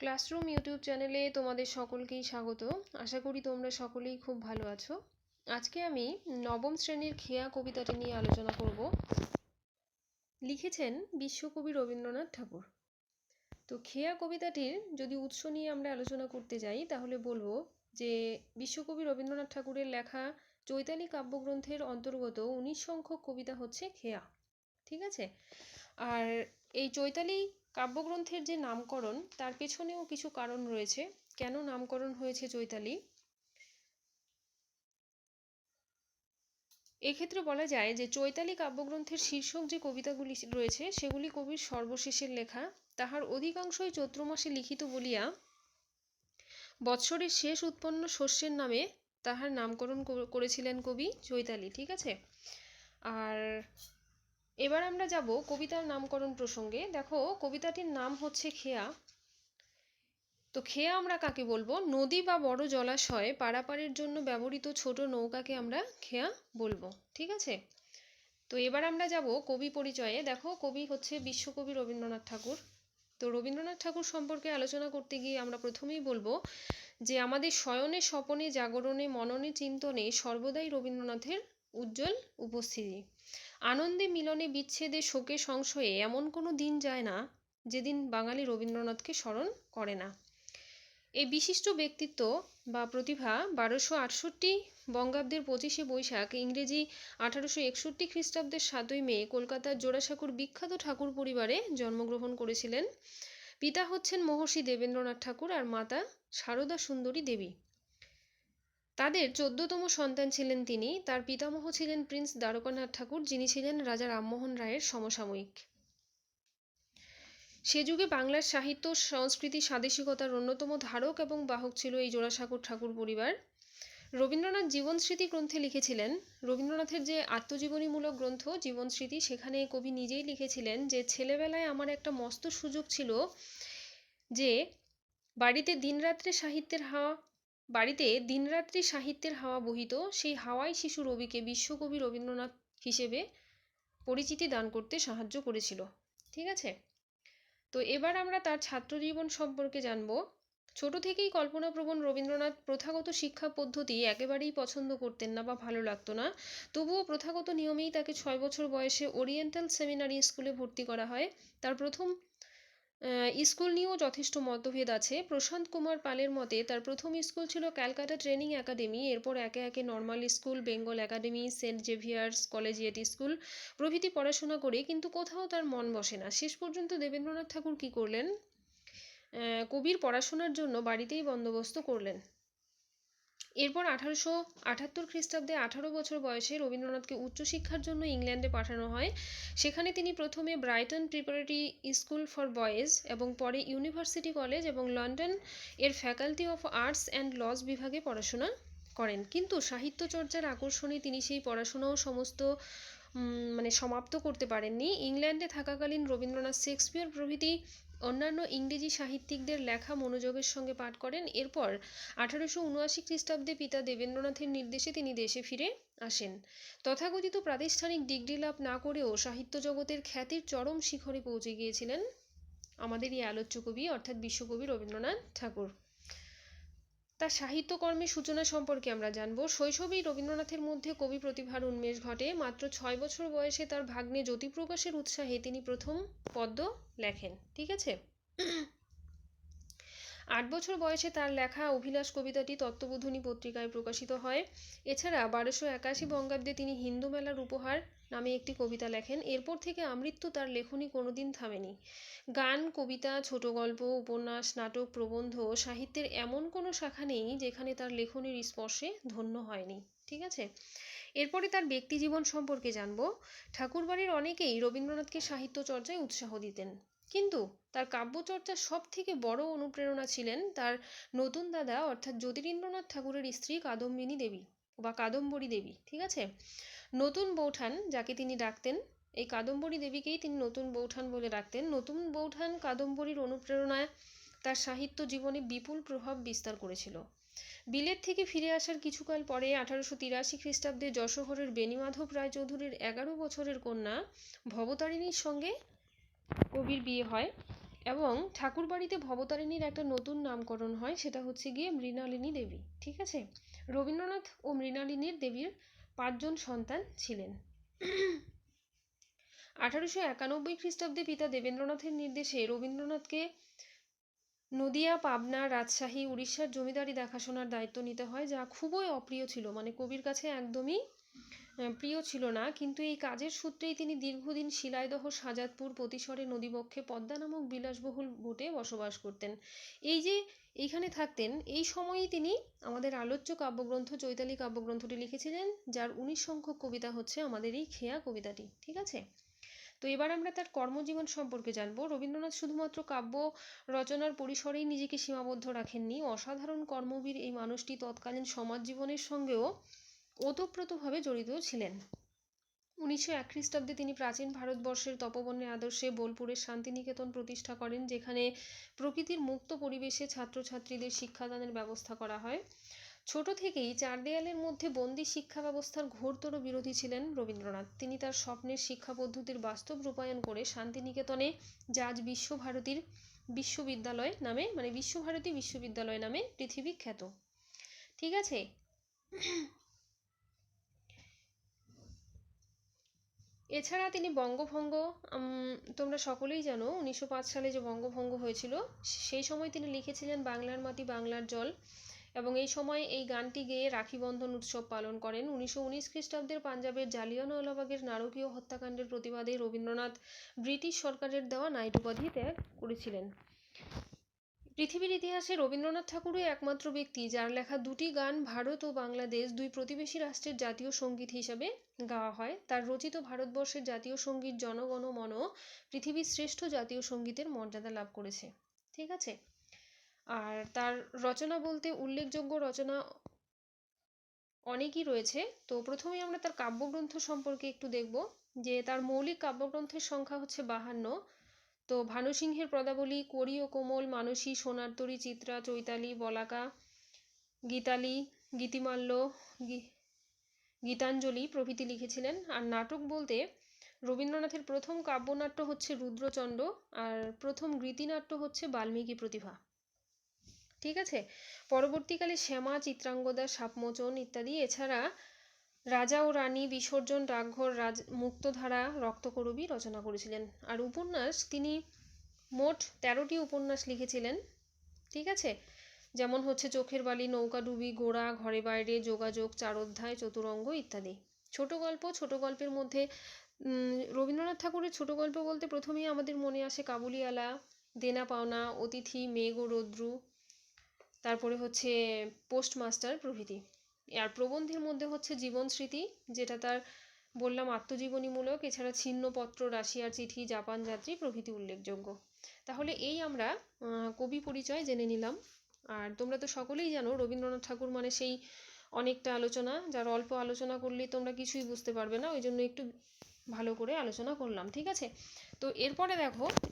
Classroom YouTube চ্যানেলে তোমাদের সকলকেই স্বাগত। আশা করি তোমরা সকলেই খুব ভালো আছো। আজকে আমি নবম শ্রেণীর খেয়া কবিতাটি নিয়ে আলোচনা করব। লিখেছেন বিশ্বকবি রবীন্দ্রনাথ ঠাকুর। তো খেয়া কবিতাটির যদি উৎস নিয়ে আমরা আলোচনা করতে যাই তাহলে বলবো যে বিশ্বকবি রবীন্দ্রনাথ ঠাকুরের লেখা চৈতালি কাব্যগ্রন্থের অন্তর্গত 19 সংখ্যক কবিতা হচ্ছে খেয়া। ঠিক আছে। আর এই চৈতালি কাব্যগ্রন্থের যে নামকরণ তার পেছনেও কিছু কারণ রয়েছে। কেন নামকরণ হয়েছে চৈতালি? এক্ষেত্রে বলা যায় যে চৈতালি কাব্যগ্রন্থের শীর্ষক যে কবিতাগুলি রয়েছে সেগুলি কবির সর্বশেষের লেখা। তাহার অধিকাংশই চৈত্র মাসে লিখিত বলিয়া বৎসরের শেষ উৎপন্ন শস্যের নামে তাহার নামকরণ করেছিলেন কবি চৈতালি। ঠিক আছে। আর এবার আমরা যাব কবিতার নামকরণ প্রসঙ্গে। দেখো, কবিতাটির নাম হচ্ছে খেয়া। তো খেয়া আমরা কাকে বলবো? নদী বা বড় জলাশয় পারাপারের জন্য ব্যবহৃত ছোট নৌকাকে আমরা খেয়া বলবো। ঠিক আছে। তো এবার আমরা যাব কবি পরিচয়ে। দেখো, কবি হচ্ছে বিশ্বকবি রবীন্দ্রনাথ ঠাকুর। তো রবীন্দ্রনাথ ঠাকুর সম্পর্কে আলোচনা করতে গিয়ে আমরা প্রথমেই বলবো যে আমাদের শয়নে স্বপনে জাগরণে মননে চিন্তনে সর্বদাই রবীন্দ্রনাথের উজ্জ্বল উপস্থিতি। আনন্দে মিলনে বিচ্ছেদে শোকে সংশয়ে এমন কোনো দিন যায় না যেদিন বাঙালি রবীন্দ্রনাথকে স্মরণ করে না। এই বিশিষ্ট ব্যক্তিত্ব বা প্রতিভা 1268 বঙ্গাব্দের 25শে বৈশাখ ইংরেজি 1861 খ্রিস্টাব্দের 7ই মে কলকাতার জোড়াসাঁকোর বিখ্যাত ঠাকুর পরিবারে জন্মগ্রহণ করেছিলেন। পিতা হচ্ছেন মহর্ষি দেবেন্দ্রনাথ ঠাকুর আর মাতা সারদা সুন্দরী দেবী। তাদের 14তম সন্তান ছিলেন তিনি। তার পিতামহ ছিলেন প্রিন্স দ্বারকানাথ ঠাকুর, যিনি ছিলেন রাজা রামমোহন রায়ের সমসাময়িক। সে যুগে বাংলার সাহিত্য সংস্কৃতি স্বাদেশিকতার অন্যতম ধারক এবং বাহক ছিল এই জোড়াসাঁকোর ঠাকুর পরিবার। রবীন্দ্রনাথ জীবনস্মৃতি গ্রন্থে লিখেছিলেন, রবীন্দ্রনাথের যে আত্মজীবনীমূলক গ্রন্থ জীবনস্মৃতি, সেখানে কবি নিজেই লিখেছিলেন যে ছেলেবেলায় আমার একটা মস্ত সুযোগ ছিল যে বাড়িতে দিনরাত্রি সাহিত্যের হাওয়া বহিত। সেই হাওয়াই শিশু রবিকে বিশ্বকবি রবীন্দ্রনাথ হিসেবে পরিচিতি দান করতে সাহায্য করেছিল। ঠিক আছে। তো এবার আমরা তার ছাত্রজীবন সম্পর্কে জানব। ছোট থেকেই কল্পনাপ্রবণ রবীন্দ্রনাথ প্রথাগত শিক্ষা পদ্ধতি একেবারেই পছন্দ করতেন না বা ভালো লাগতো না। তবুও প্রথাগত নিয়মেই তাকে 6 বছর বয়সে ওরিয়েন্টাল সেমিনারি স্কুলে ভর্তি করা হয়। তার প্রথম স্কুল নিয়েও যথেষ্ট মতভেদ আছে। প্রশান্ত কুমার পালের মতে তার প্রথম স্কুল ছিল ক্যালকাটা ট্রেনিং একাডেমি, এরপর একে একে normal school, Bengal academy, Saint Xavier's collegiate school প্রভৃতি পড়াশোনা করে কিন্তু কোথাও তার মন বসে না। শেষ পর্যন্ত দেবেন্দ্রনাথ ঠাকুর কী করলেন? কবির পড়াশোনার জন্য বাড়িতেই বন্দোবস্ত করলেন। এরপর 1878 খ্রিস্টাব্দে 18 বছর বয়সে রবীন্দ্রনাথকে উচ্চশিক্ষার জন্য ইংল্যান্ডে পাঠানো হয়। সেখানে তিনি প্রথমে Brighton preparatory school for boys এবং পরে ইউনিভার্সিটি কলেজ এবং লন্ডন এর faculty of arts and laws বিভাগে পড়াশোনা করেন। কিন্তু সাহিত্য চর্চার আকর্ষণে তিনি সেই পড়াশোনাও সমাপ্ত করতে পারেননি। ইংল্যান্ডে থাকাকালীন রবীন্দ্রনাথ শেক্সপিয়র প্রভৃতি অন্যান্য ইংরেজি সাহিত্যিকদের লেখা মনোযোগের সঙ্গে পাঠ করেন। এরপর 1879 খ্রিস্টাব্দে পিতা দেবেন্দ্রনাথের নির্দেশে তিনি দেশে ফিরে আসেন। তথাকথিত প্রাতিষ্ঠানিক ডিগ্রি লাভ না করেও সাহিত্য জগতের খ্যাতির চরম শিখরে পৌঁছে গিয়েছিলেন আমাদের এই আলোচ্য কবি অর্থাৎ বিশ্বকবি রবীন্দ্রনাথ ঠাকুর। তার সাহিত্যকর্মের সূচনা সম্পর্কে আমরা জানব। শৈশবেই রবীন্দ্রনাথের মধ্যে কবি প্রতিভার উন্মেষ ঘটে। মাত্র 6 বছর বয়সে তার ভাগ্নে জ্যোতিপ্রকাশের উৎসাহে তিনি প্রথম পদ্য লেখেন। ঠিক আছে। 8 বছর বয়সে তার লেখা অভিলাষ কবিতাটি তত্ত্ববোধিনী পত্রিকায় প্রকাশিত হয়। এছাড়া 1281 বঙ্গাব্দে তিনি হিন্দু মেলার উপহার নামে একটি কবিতা লেখেন। এরপর থেকে আমৃত্যু তার লেখনী কোনোদিন থামেনি। গান, কবিতা, ছোট গল্প, উপন্যাস, নাটক, প্রবন্ধ সাহিত্যের এমন কোনো শাখা নেই যেখানে তার লেখনীর স্পর্শে ধন্য হয়নি। ঠিক আছে। এরপরে তার ব্যক্তিজীবন সম্পর্কে জানব। ঠাকুরবাড়ির অনেকেই রবীন্দ্রনাথকে সাহিত্য চর্চায় উৎসাহ দিতেন, কিন্তু তার কাব্যচর্চার সব থেকে বড় অনুপ্রেরণা ছিলেন তার নতুন দাদা অর্থাৎ জ্যোতিরিন্দ্রনাথ ঠাকুরের স্ত্রী কাদম্বিনী দেবী বা কাদম্বরী দেবী। ঠিক আছে। নতুন বৌঠান যাকে তিনি ডাকতেন, এই কাদম্বরী দেবীকেই তিনি নতুন বৌঠান বলে ডাকতেন। নতুন বৌঠান কাদম্বরীর অনুপ্রেরণায় তার সাহিত্য জীবনে বিপুল প্রভাব বিস্তার করেছিল। বিলেত থেকে ফিরে আসার কিছুকাল পরে 1883 খ্রিস্টাব্দে যশোহরের বেণীমাধব রায়চৌধুরীর 11 বছরের কন্যা ভবতারিণীর সঙ্গে কবির বিয়ে হয়। এবং ঠাকুরবাড়িতে ভবতারিণীর একটা নতুন নামকরণ হয়, সেটা হচ্ছে গিয়ে মৃণালিনী দেবী। ঠিক আছে, রবীন্দ্রনাথ ও মৃণালিনীর দেবীর 5 জন সন্তান ছিলেন। 1891 খ্রিস্টাব্দে পিতা দেবেন্দ্রনাথের নির্দেশে রবীন্দ্রনাথকে নদিয়া, পাবনা, রাজশাহী, উড়িষ্যার জমিদারি দেখাশোনার দায়িত্ব নিতে হয়, যা খুবই অপ্রিয় ছিল, মানে কবির কাছে একদমই প্রিয় ছিল না। কিন্তু এই কাজের সূত্রেই তিনি দীর্ঘদিন শিলাইদহ, সাজাদপুর, প্রতিসরে নদীবক্ষে পদ্মা নামক বিলাসবহুল বোটে বসবাস করতেন। এই যে এইখানে থাকতেন, এই সময়ই তিনি আমাদের আলোচ্য কাব্যগ্রন্থ চৈতালি কাব্যগ্রন্থটি লিখেছিলেন, যার 19 সংখ্যক কবিতা হচ্ছে আমাদের এই খেয়া কবিতাটি। ঠিক আছে, তো এবার আমরা তার কর্মজীবন সম্পর্কে জানবো। রবীন্দ্রনাথ শুধুমাত্র কাব্য রচনার পরিসরেই নিজেকে সীমাবদ্ধ রাখেননি। অসাধারণ কর্মবীর এই মানুষটি তৎকালীন সমাজ জীবনের সঙ্গেও ওতপ্রোতভাবে জড়িত ছিলেন। 1901 খ্রিস্টাব্দে তিনি প্রাচীন ভারতবর্ষের তপবনের আদর্শে বোলপুরের শান্তিনিকেতন প্রতিষ্ঠা করেন, যেখানে প্রকৃতির মুক্ত পরিবেশে ছাত্রছাত্রীদের শিক্ষাদানের ব্যবস্থা করা হয়। ছোট থেকেই 4 দেয়ালের মধ্যে বন্দি শিক্ষা ব্যবস্থার ঘোরতর বিরোধী ছিলেন রবীন্দ্রনাথ। তিনি তার স্বপ্নের শিক্ষা পদ্ধতির বাস্তব রূপায়ণ করে শান্তিনিকেতনে, যা আজ বিশ্বভারতী বিশ্ববিদ্যালয় নামে পৃথিবী খ্যাত। ঠিক আছে, এছাড়া তিনি বঙ্গভঙ্গ, তোমরা সকলেই জানো 1905 সালে যে বঙ্গভঙ্গ হয়েছিল, সেই সময় তিনি লিখেছিলেন বাংলার মাটি বাংলার জল, এবং এই সময় এই গানটি গেয়ে রাখি বন্ধন উৎসব পালন করেন। 1919 খ্রিস্টাব্দের পাঞ্জাবের জালিয়ানওয়ালাবাগের নারকীয় হত্যাকাণ্ডের প্রতিবাদে রবীন্দ্রনাথ ব্রিটিশ সরকারের দেওয়া নাইট উপাধি ত্যাগ করেছিলেন। পৃথিবীর ইতিহাসে রবীন্দ্রনাথ ঠাকুরই একমাত্র ব্যক্তি যার লেখা 2টি গান ভারত ও বাংলাদেশ, 2 প্রতিবেশী রাষ্ট্রের জাতীয় সঙ্গীত হিসাবে গাওয়া হয়। তার রচিত ভারতবর্ষের জাতীয় সঙ্গীত জনগণ মন পৃথিবীর শ্রেষ্ঠ জাতীয় সঙ্গীতের মর্যাদা লাভ করেছে। ঠিক আছে, আর তার রচনা বলতে উল্লেখযোগ্য রচনা অনেকই রয়েছে। তো প্রথমেই আমরা তার কাব্যগ্রন্থ সম্পর্কে একটু দেখব, যে তার মৌলিক কাব্যগ্রন্থের সংখ্যা হচ্ছে 52। তো ভানুসিংহের পদাবলী, করি ও কোমল, মানসী, সোনার তরী, চিত্রা, চৈতালি, বলাকা, গীতালি, গীতিমাল্য, গীতাঞ্জলি প্রভৃতি লিখেছিলেন। আর নাটক বলতে রবীন্দ্রনাথের প্রথম কাব্যনাট্য হচ্ছে রুদ্রচণ্ড, আর প্রথম গীতিনাট্য হচ্ছে বাল্মীকি প্রতিভা। ঠিক আছে, পরবর্তীকালে শ্যামা, চিত্রাঙ্গদা, সাপমোচন ইত্যাদি, এছাড়া রাজা ও রানী, বিসর্জন, ডাকঘর, মুক্তধারা, রক্তকরবী রচনা করেছিলেন। আর উপন্যাস তিনি মোট 13টি উপন্যাস লিখেছিলেন। ঠিক আছে, যেমন হচ্ছে চোখের বালি, নৌকাডুবি, গোড়া, ঘরে বাইরে, যোগাযোগ, 4 অধ্যায়, চতুরঙ্গ ইত্যাদি। ছোট গল্পের মধ্যে রবীন্দ্রনাথ ঠাকুরের ছোট গল্প বলতে প্রথমেই আমাদের মনে আসে কাবুলিওয়ালা, দেনা পাওনা, অতিথি, মেঘ ও রৌদ্রু, তারপরে হচ্ছে পোস্টমাস্টার প্রভৃতি। আর প্রবন্ধের মধ্যে হচ্ছে জীবন স্মৃতি, যেটা তার বললাম আত্মজীবনীমূলক, এছাড়া ছিন্নপত্র, রাশিয়ার চিঠি, জাপান যাত্রী প্রভৃতি উল্লেখযোগ্য। তাহলে এই আমরা কবি পরিচয় জেনে নিলাম। আর তোমরা তো সকলেই জানো রবীন্দ্রনাথ ঠাকুর মানে সেই অনেকটা আলোচনা, যার অল্প আলোচনা করলেই তোমরা কিছুই বুঝতে পারবে না, ওই জন্য একটু ভালো করে আলোচনা করলাম। ঠিক আছে, তো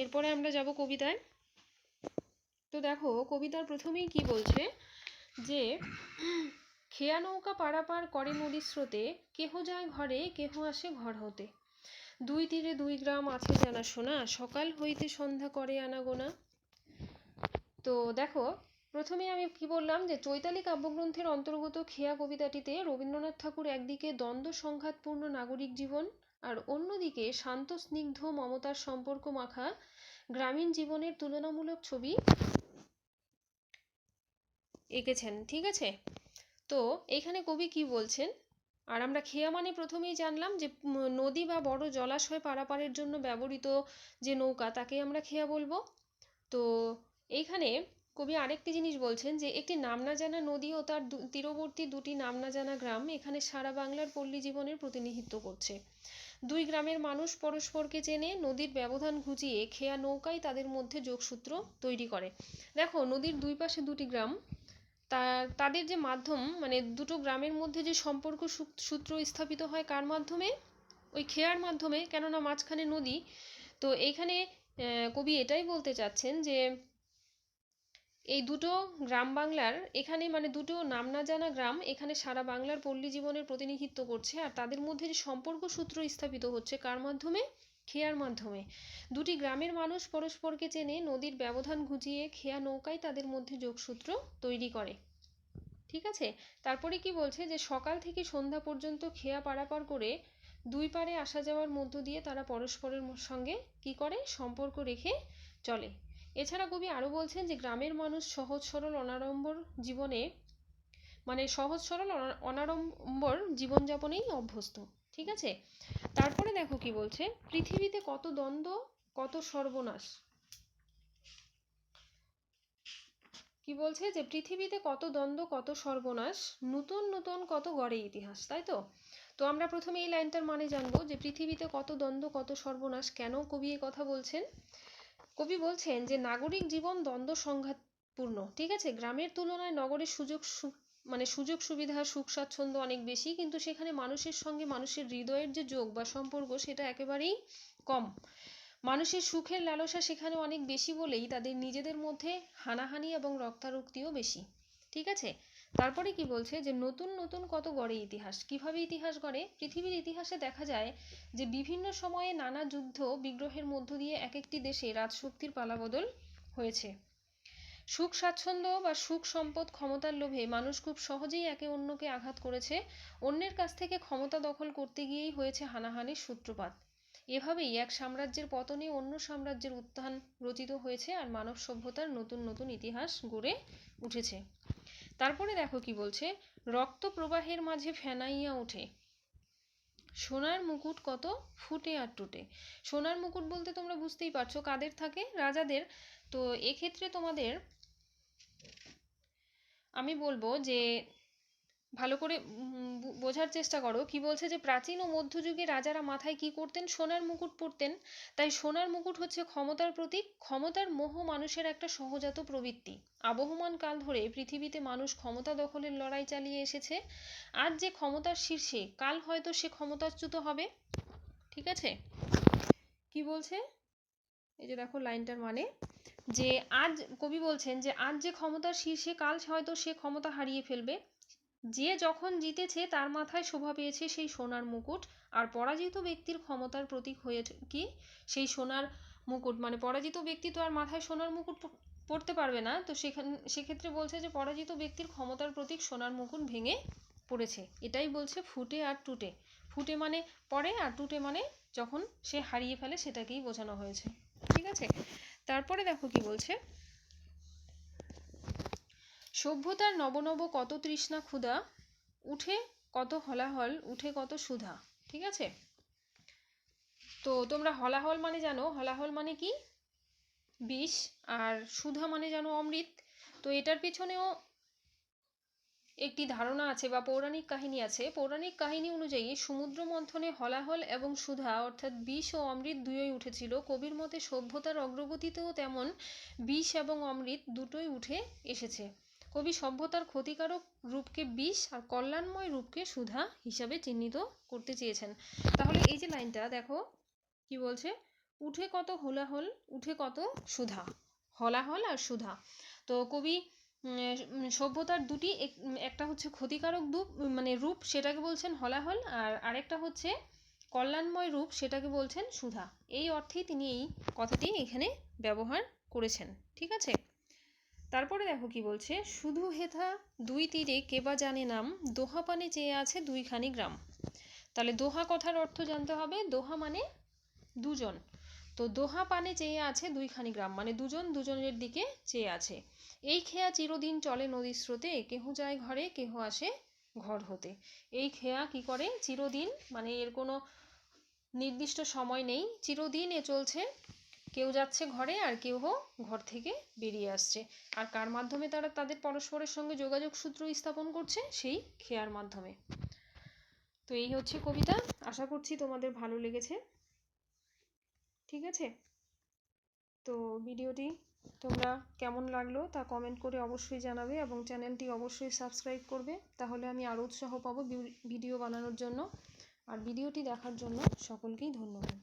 এরপরে আমরা যাব কবিতায়। তো দেখো কবিতার প্রথমেই কি বলছে, যে খেয়া নৌকা পারাপার করে নদীর স্রোতে, কেহ যায় ঘরে কেহ আসে ঘর হতে, 2 তীরে 2 গ্রাম আছে জানা শোনা, সকাল হইতে সন্ধ্যা করে আনাগোনা। তো দেখো প্রথমেই আমি কি বললাম, যে চৈতালি কাব্যগ্রন্থের অন্তর্গত খেয়া কবিতাটিতে রবীন্দ্রনাথ ঠাকুর একদিকে দ্বন্দ্ব সংঘাতপূর্ণ নাগরিক জীবন, আর অন্যদিকে শান্ত স্নিগ্ধ মমতার সম্পর্ক মাখা গ্রামীণ জীবনের তুলনামূলক ছবি এঁকেছেন। ঠিক আছে, তো এইখানে কবি কি বলছেন, আর আমরা খেয়া মানে প্রথমেই জানলাম যে নদী বা বড় জলাশয় পারাপারের জন্য ব্যবহৃত যে নৌকা, তাকে আমরা খেয়া বলবো। তো এইখানে কবি আরেকটি জিনিস বলছেন, যে একটি নাম না জানা নদী ও তার তীরবর্তী 2টি নাম না জানা গ্রাম এখানে সারা বাংলার পল্লী জীবনের প্রতিনিধিত্ব করছে। 2 গ্রামের মানুষ পরস্পরকে চেনে, নদীর ব্যবধান ঘুচিয়ে খেয়া নৌকাই তাদের মধ্যে যোগসূত্র তৈরি করে। দেখো নদীর 2 পাশে 2টি গ্রাম, তাদের যে মাধ্যম, মানে 2টো গ্রামের মধ্যে যে সম্পর্ক সূত্র স্থাপিত হয় কার মাধ্যমে, ওই খেয়ার মাধ্যমে, কেননা মাঝখানে নদী। তো এইখানে কবি এটাই বলতে চাচ্ছেন, যে এই 2টো গ্রাম বাংলার, এখানে মানে 2টো নাম না জানা গ্রাম এখানে সারা বাংলার পল্লী জীবনের প্রতিনিধিত্ব করছে, আর তাদের মধ্যে যে সম্পর্ক সূত্র স্থাপিত হচ্ছে কার মাধ্যমে, খেয়ার মাধ্যমে দুটি গ্রামের মানুষ পরস্পরকে চেনে, নদীর ব্যবধান ঘুচিয়ে খেয়া নৌকায় তাদের মধ্যে যোগসূত্র তৈরি করে। ঠিক আছে, তারপরে কি বলছে যে সকাল থেকে সন্ধ্যা পর্যন্ত খেয়া পারাপার করে দুই পারে আসা যাওয়ার মধ্য দিয়ে তারা পরস্পরের সঙ্গে কি করে, সম্পর্ক রেখে চলে। এছাড়া কবি আরও বলছেন যে গ্রামের মানুষ সহজ সরল অনাড়ম্বর জীবনে, মানে সহজ সরল অনাড়ম্বর জীবনযাপনেই অভ্যস্ত। ঠিক আছে, তারপরে দেখো কি বলছে, পৃথিবীতে কত দ্বন্দ্ব কত সর্বনাশ। কি বলছে যে পৃথিবীতে কত দ্বন্দ্ব কত সর্বনাশ, নূতন নূতন কত গড়ে ইতিহাস। তাই তো? তো আমরা প্রথমে এই লাইনটার মানে জানবো যে পৃথিবীতে কত দ্বন্দ্ব কত সর্বনাশ। কেন কবি এই কথা বলছেন? কবি বলছেন যে নাগরিক জীবন দ্বন্দ্ব সংঘাতপূর্ণ। ঠিক আছে, গ্রামের তুলনায় নগরের সুযোগ সুবিধা সুখ স্বাচ্ছন্দ্য অনেক বেশি, কিন্তু সেখানে মানুষের সঙ্গে মানুষের হৃদয়ের যে যোগ বা সম্পর্ক সেটা একেবারেই কম। মানুষের সুখের লালসা সেখানে অনেক বেশি বলেই তাদের নিজেদের মধ্যে হানাহানি এবং রক্তারক্তিও বেশি। ঠিক আছে, তারপরে কি বলছে যে নতুন নতুন কত গড়ে ইতিহাস। কিভাবে ইতিহাস গড়ে? পৃথিবীর ইতিহাসে দেখা যায় যে বিভিন্ন সময়ে নানা যুদ্ধ বিগ্রহের মধ্য দিয়ে এক একটি দেশে রাজশক্তির পালাবদল হয়েছে। সুখ স্বাচ্ছন্দ্য বা সুখ সম্পদ ক্ষমতার লোভে মানুষ খুব সহজেই একে অন্যকে আঘাত করেছে, অন্যের কাছ থেকে ক্ষমতা দখল করতে গিয়েই হয়েছে হানাহানির সূত্রপাত। এভাবেই এক সাম্রাজ্যের পতনে অন্য সাম্রাজ্যের উত্থান রচিত হয়েছে, আর মানব সভ্যতার নতুন নতুন ইতিহাস গড়ে উঠেছে। তারপরে দেখো কি বলছে, রক্ত প্রবাহের মাঝে ফেনাইয়া ওঠে সোনার মুকুট কত ফুটে আর টুটে। সোনার মুকুট বলতে তোমরা বুঝতেই পারছো কাদের থাকে, রাজাদের। তো এক্ষেত্রে তোমাদের আমি বলবো যে ভালো করে বোঝার চেষ্টা করো। কি বলছে যে প্রাচীন ও মধ্যযুগে রাজারা মাথায় কি করতেন, সোনার মুকুট পরতেন। তাই সোনার মুকুট হচ্ছে ক্ষমতার প্রতীক। ক্ষমতার মোহ মানুষের একটা সহজাত প্রবৃত্তি। আবহমান কাল ধরে পৃথিবীতে মানুষ ক্ষমতা দখলের লড়াই চালিয়ে এসেছে। আজ যে ক্ষমতার শীর্ষে, কাল হয়তো সে ক্ষমতাচ্যুত হবে। ঠিক আছে, কি বলছে, এই যে দেখো লাইনটার মানে, যে আজ কবি বলছেন যে আজ যে ক্ষমতার শীর্ষে, কাল হয়তো সে ক্ষমতা হারিয়ে ফেলবে। যে যখন জিতেছে তার মাথায় শোভা পেয়েছে সেই সোনার মুকুট, আর পরাজিত ব্যক্তির ক্ষমতার প্রতীক হয়েছে কি সেই সোনার মুকুট। মানে পরাজিত ব্যক্তি তো আর মাথায় সোনার মুকুট পরতে পারবে না, তো সেক্ষেত্রে বলছে যে পরাজিত ব্যক্তির ক্ষমতার প্রতীক সোনার মুকুট ভেঙে পড়েছে। এটাই বলছে ফুটে আর টুটে। ফুটে মানে পড়ে, আর টুটে মানে যখন সে হারিয়ে ফেলে, সেটাকেই বোঝানো হয়েছে। ঠিক আছে, তারপরে দেখো কি বলছে, সভ্যতার নবনব কত তৃষ্ণা ক্ষুধা, উঠে কত হলাহল উঠে কত সুধা। ঠিক আছে, তো তোমরা হলাহল মানে জানো, হলাহল মানে কি বিষ, আর সুধা মানে জানো অমৃত। তো এটার পেছনেও একটি ধারণা আছে বা পৌরাণিক কাহিনী আছে। পৌরাণিক কাহিনী অনুযায়ী সমুদ্র মন্থনে হলাহল এবং সুধা অর্থাৎ বিষ ও অমৃত দুটোই উঠেছিল। কবির মতে সভ্যতার অগ্রগতিতেও তেমন বিষ এবং অমৃত দুটোই উঠে এসেছে। কবি সভ্যতার ক্ষতিকারক রূপকে বিষ আর কল্যাণময় রূপকে সুধা হিসাবে চিহ্নিত করতে চেয়েছেন। তাহলে এই যে লাইনটা দেখো কি বলছে, উঠে কত হলাহল উঠে কত সুধা, হলাহল আর সুধা। তো কবি সভ্যতার দুটি, একটা হচ্ছে ক্ষতিকারক রূপ সেটাকে বলছেন হলাহল, আর আরেকটা হচ্ছে কল্যাণময় রূপ সেটাকে বলছেন সুধা। এই অর্থেই তিনি এই কথাটি এখানে ব্যবহার করেছেন। ঠিক আছে, তারপরে দেখো কি বলছে, শুধু হেথা দুই তীরে কেবা জানে নাম, দোহা পানে চেয়ে আছে দুইখানি গ্রাম। তাহলে দোহা কথার অর্থ জানতে হবে। দোহা মানে দুজন, তো দোহা পানে চেয়ে আছে দুইখানি গ্রাম মানে দুজন দুজনের দিকে চেয়ে আছে। এই খেয়া চিরদিন চলে নদীর স্রোতে, কেহ যায় ঘরে কেহ আসে ঘর হতে। এই খেয়া কি করে, চিরদিন মানে এর কোনো নির্দিষ্ট সময় নেই, চিরদিন এ চলছে। কেউ যাচ্ছে ঘরে আর কেউ ঘর থেকে বেরিয়ে আসছে। আর কার মাধ্যমে তারা তাদের পরস্পরের সঙ্গে যোগাযোগ সূত্র স্থাপন করছে, সেই খেয়ার মাধ্যমে। তো এই হচ্ছে কবিতা। আশা করছি তোমাদের ভালো লেগেছে। ঠিক আছে, তো ভিডিওটি তোমরা কেমন লাগলো তা কমেন্ট করে অবশ্যই জানাবে, এবং চ্যানেলটি অবশ্যই সাবস্ক্রাইব করবে, তাহলে আমি আরও উৎসাহ পাবো ভিডিও বানানোর জন্য। আর ভিডিওটি দেখার জন্য সকলকেই ধন্যবাদ।